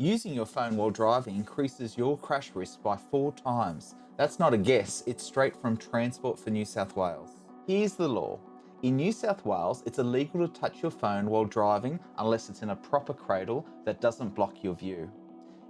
Using your phone while driving increases your crash risk by 4 times. That's not a guess, it's straight from Transport for New South Wales. Here's the law. In New South Wales, it's illegal to touch your phone while driving unless it's in a proper cradle that doesn't block your view.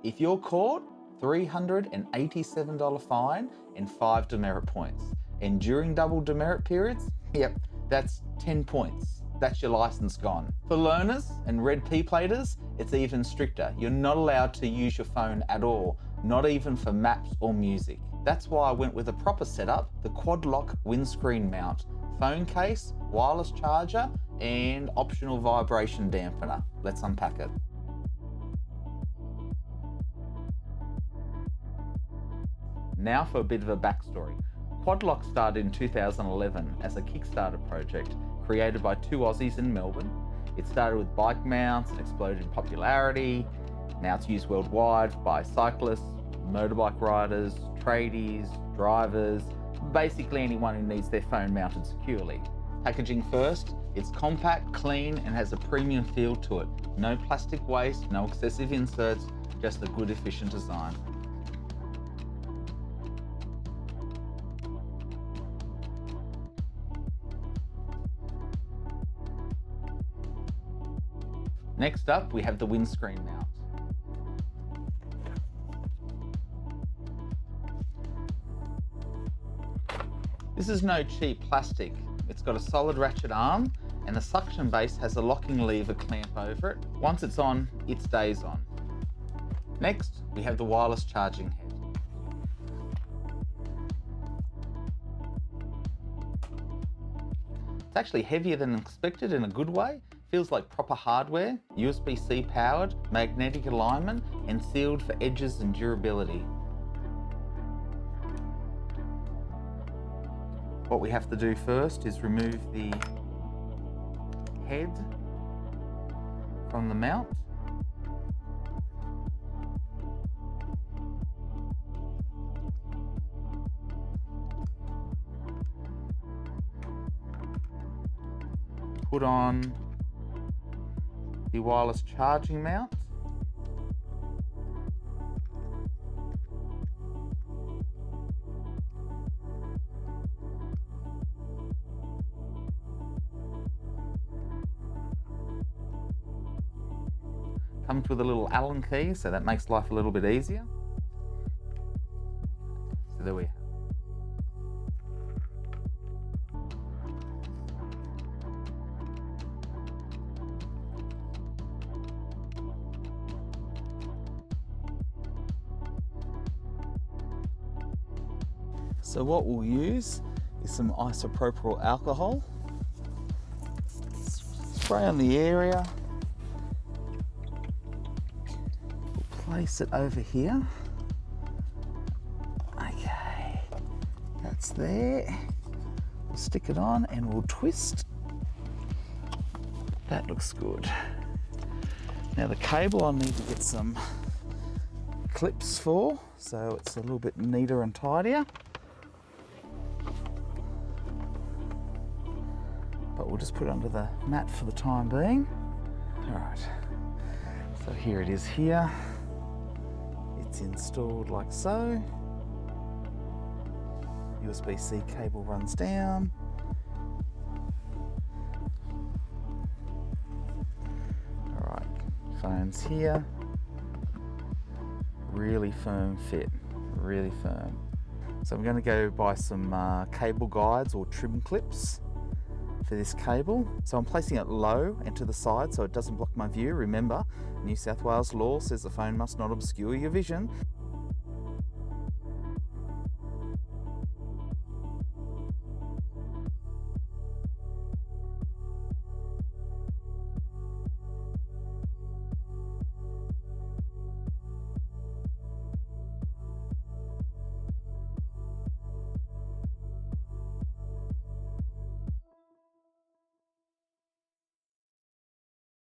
If you're caught, $387 fine and 5 demerit points. And during double demerit periods, yep, that's 10 points. That's your license gone. For learners and red P-platers, it's even stricter. You're not allowed to use your phone at all, not even for maps or music. That's why I went with a proper setup, the quad lock windscreen mount, phone case, wireless charger, and optional vibration dampener. Let's unpack it. Now for a bit of a backstory. Quadlock started in 2011 as a Kickstarter project created by 2 Aussies in Melbourne. It started with bike mounts and exploded in popularity. Now it's used worldwide by cyclists, motorbike riders, tradies, drivers, basically anyone who needs their phone mounted securely. Packaging first, it's compact, clean, and has a premium feel to it. No plastic waste, no excessive inserts, just a good efficient design. Next up, we have the windscreen mount. This is no cheap plastic. It's got a solid ratchet arm and the suction base has a locking lever clamp over it. Once it's on, it stays on. Next, we have the wireless charging head. It's actually heavier than expected in a good way. Feels like proper hardware, USB-C powered, magnetic alignment, and sealed for edges and durability. What we have to do first is remove the head from the mount. Put on the wireless charging mount. Comes with a little Allen key, so that makes life a little bit easier. So there we have it. So what we'll use is some isopropyl alcohol. Spray on the area. We'll place it over here. Okay, that's there. We'll stick it on and we'll twist. That looks good. Now the cable I'll need to get some clips for, so it's a little bit neater and tidier. But we'll just put it under the mat for the time being. All right, so here it is here. It's installed like so. USB-C cable runs down. All right, phone's here. Really firm fit, really firm. So I'm going to go buy some cable guides or trim clips for this cable. So I'm placing it low and to the side so it doesn't block my view. Remember, New South Wales law says the phone must not obscure your vision.